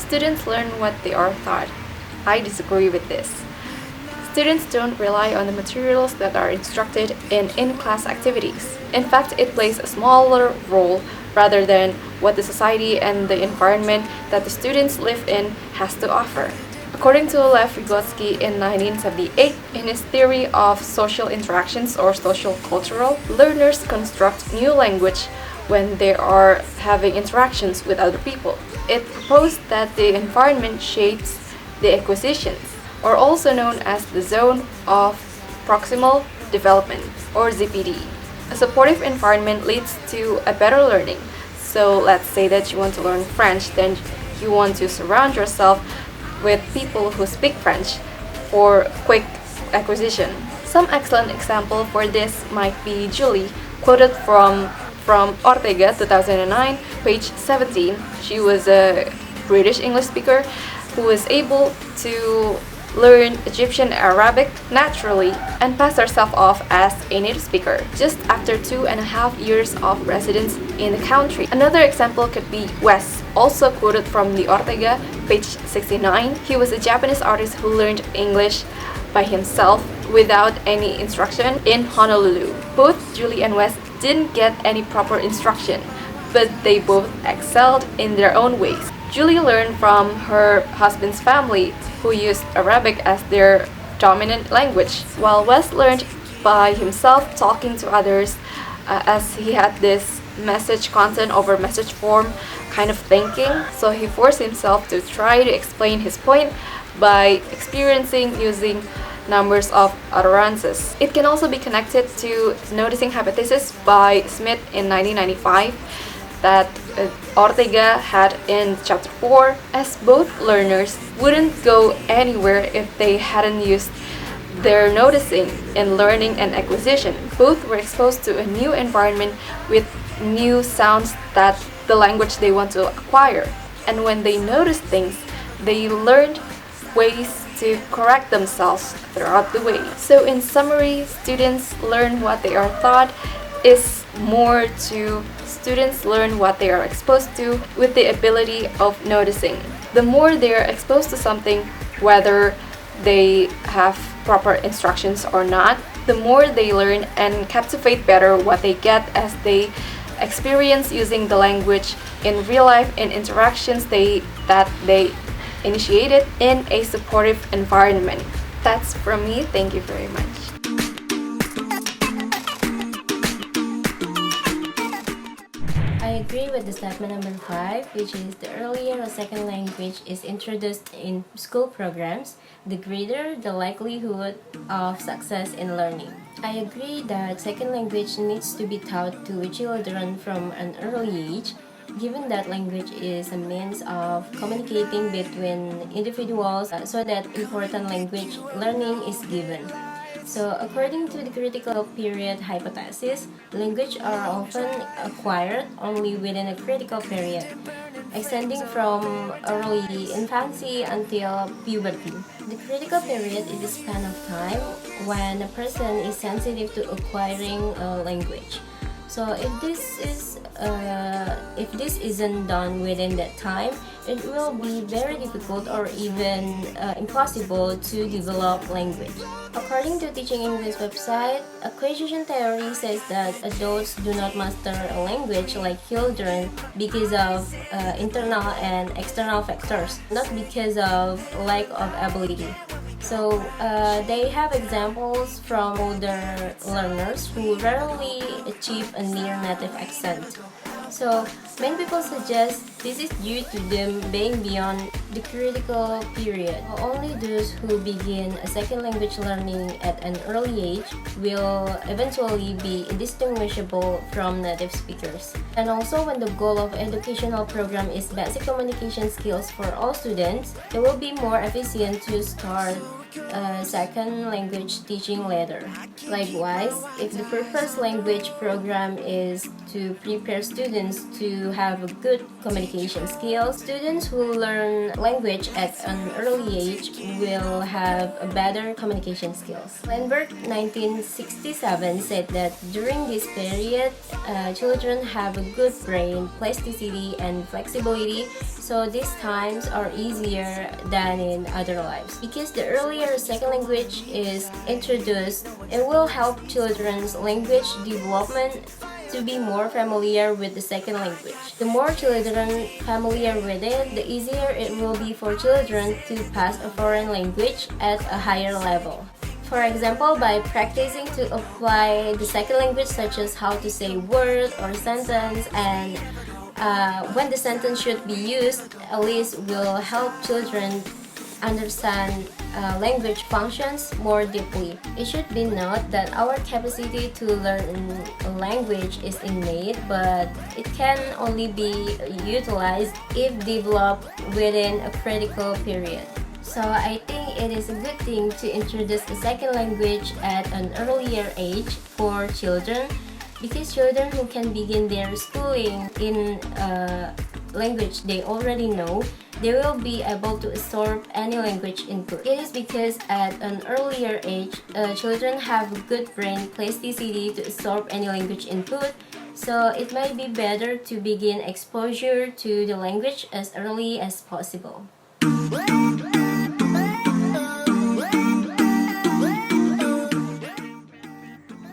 Students learn what they are taught. I disagree with this. Students don't rely on the materials that are instructed in in-class activities. In fact, it plays a smaller role rather than what the society and the environment that the students live in has to offer. According to Lev Vygotsky in 1978, in his theory of social interactions or social cultural, learners construct new language when they are having interactions with other people. It proposed that the environment shapes the acquisitions, or also known as the zone of proximal development, or ZPD. A supportive environment leads to a better learning. So let's say that you want to learn French, then you want to surround yourself with people who speak French for quick acquisition. Some excellent example for this might be Julie, quoted from Ortega 2009, page 17. She was a British English speaker who was able to learn Egyptian Arabic naturally and pass herself off as a native speaker just after 2.5 years of residence in the country. Another example could be Wes, also quoted from the Ortega, page 69. He was a Japanese artist who learned English by himself without any instruction in Honolulu. Both Julie and Wes didn't get any proper instruction, but they both excelled in their own ways. Julie learned from her husband's family, who used Arabic as their dominant language, while Wes learned by himself talking to others as he had this message content over message form kind of thinking, so he forced himself to try to explain his point by experiencing using numbers of utterances. It can also be connected to noticing hypothesis by Smith in 1995 that Ortega had in chapter 4, as both learners wouldn't go anywhere if they hadn't used their noticing in learning and acquisition. Both were exposed to a new environment with new sounds that the language they want to acquire. And when they noticed things, they learned ways to correct themselves throughout the way. So in summary, students learn what they are taught is more to students learn what they are exposed to with the ability of noticing. The more they are exposed to something, whether they have proper instructions or not, the more they learn and captivate better what they get as they experience using the language in real life in interactions that they initiated in a supportive environment. That's from me. Thank you very much. I agree with the statement number 5, which is the earlier a second language is introduced in school programs, the greater the likelihood of success in learning. I agree that second language needs to be taught to children from an early age, given that language is a means of communicating between individuals so that important language learning is given. So, according to the critical period hypothesis, language are often acquired only within a critical period, extending from early infancy until puberty. The critical period is the span of time when a person is sensitive to acquiring a language. So if this isn't done within that time, it will be very difficult or even impossible to develop language. According to Teaching English website, acquisition theory says that adults do not master a language like children because of internal and external factors, not because of lack of ability. So they have examples from older learners who rarely achieve a near native accent. So many people suggest this is due to them being beyond the critical period. Only those who begin a second language learning at an early age will eventually be indistinguishable from native speakers. And also, when the goal of educational program is basic communication skills for all students, it will be more efficient to start a second language teaching later. Likewise, if the purpose language program is to prepare students to have a good communication skills, students who learn language at an early age will have a better communication skills. Lindbergh 1967 said that during this period, children have a good brain plasticity and flexibility, So these times are easier than in other lives. Because the earlier second language is introduced, it will help children's language development to be more familiar with the second language. The more children familiar with it, the easier it will be for children to pass a foreign language at a higher level. For example, by practicing to apply the second language, such as how to say word or sentence, and when the sentence should be used, at least will help children understand language functions more deeply. It should be noted that our capacity to learn a language is innate, but it can only be utilized if developed within a critical period. So I think it is a good thing to introduce the second language at an earlier age for children, because children who can begin their schooling in a language they already know, they will be able to absorb any language input. It is because at an earlier age, children have a good brain plasticity to absorb any language input, so it might be better to begin exposure to the language as early as possible.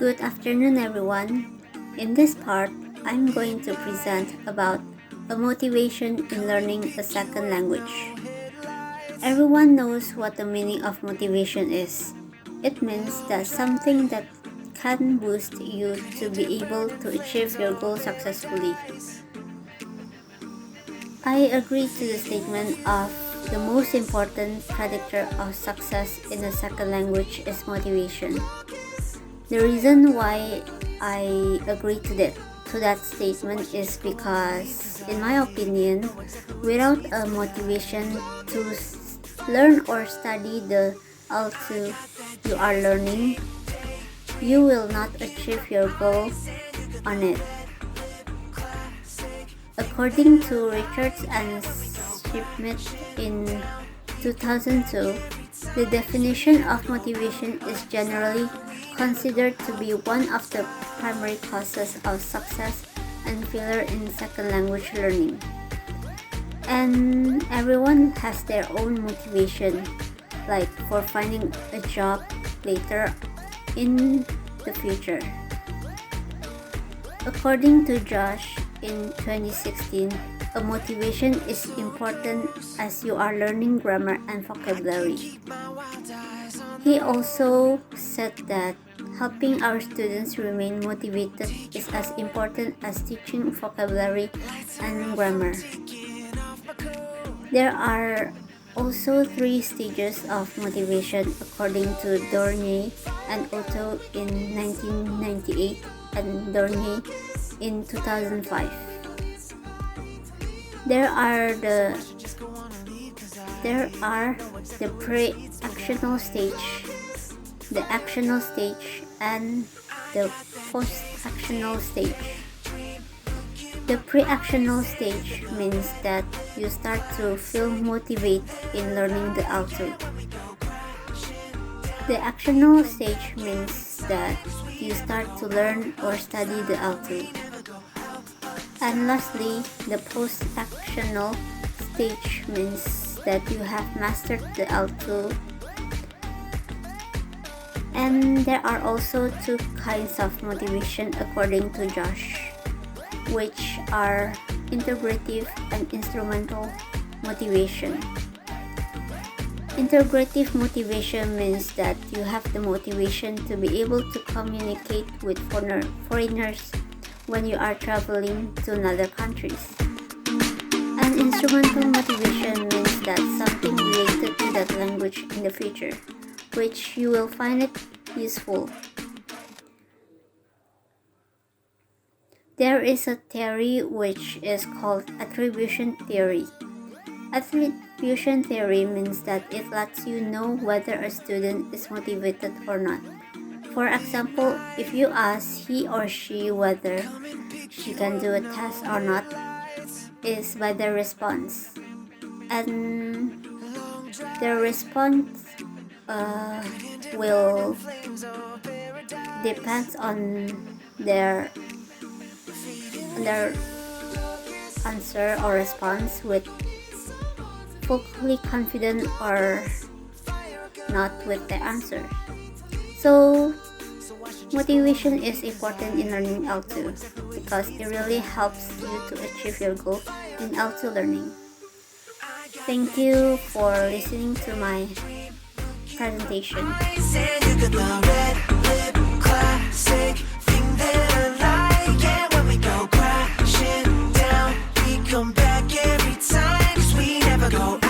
Good afternoon, everyone. In this part, I'm going to present about a motivation in learning a second language. Everyone knows what the meaning of motivation is. It means that something that can boost you to be able to achieve your goal successfully. I agree to the statement of the most important predictor of success in a second language is motivation. The reason why I agree to that statement is because, in my opinion, without a motivation to learn or study the L2 you are learning, you will not achieve your goal on it. According to Richards and Schmidt in 2002, the definition of motivation is generally considered to be one of the primary causes of success and failure in second language learning. And everyone has their own motivation, like for finding a job later in the future. According to Josh in 2016, a motivation is important as you are learning grammar and vocabulary. He also said that helping our students remain motivated is as important as teaching vocabulary and grammar. There are also 3 stages of motivation according to Dornier and Otto in 1998 and Dornier in 2005. There are the pre-actional stage, the actional stage, and the post-actional stage. The pre-actional stage means that you start to feel motivated in learning the auto. The actional stage means that you start to learn or study the auto. And lastly, the post-actional stage means that you have mastered the L2. And there are also 2 kinds of motivation according to Josh, which are integrative and instrumental motivation. Integrative motivation means that you have the motivation to be able to communicate with foreigners when you are traveling to another countries. And instrumental motivation means that something related to that language in the future, which you will find it useful. There is a theory which is called attribution theory. Attribution theory means that it lets you know whether a student is motivated or not. For example, if you ask he or she whether she can do a test or not, is by the response. And the response will depends on their answer or response with fully confident or not with the answer. So motivation is important in learning L2 because it really helps you to achieve your goal in L2 learning. Thank you for listening to my presentation. Come back every time, 'cause we never go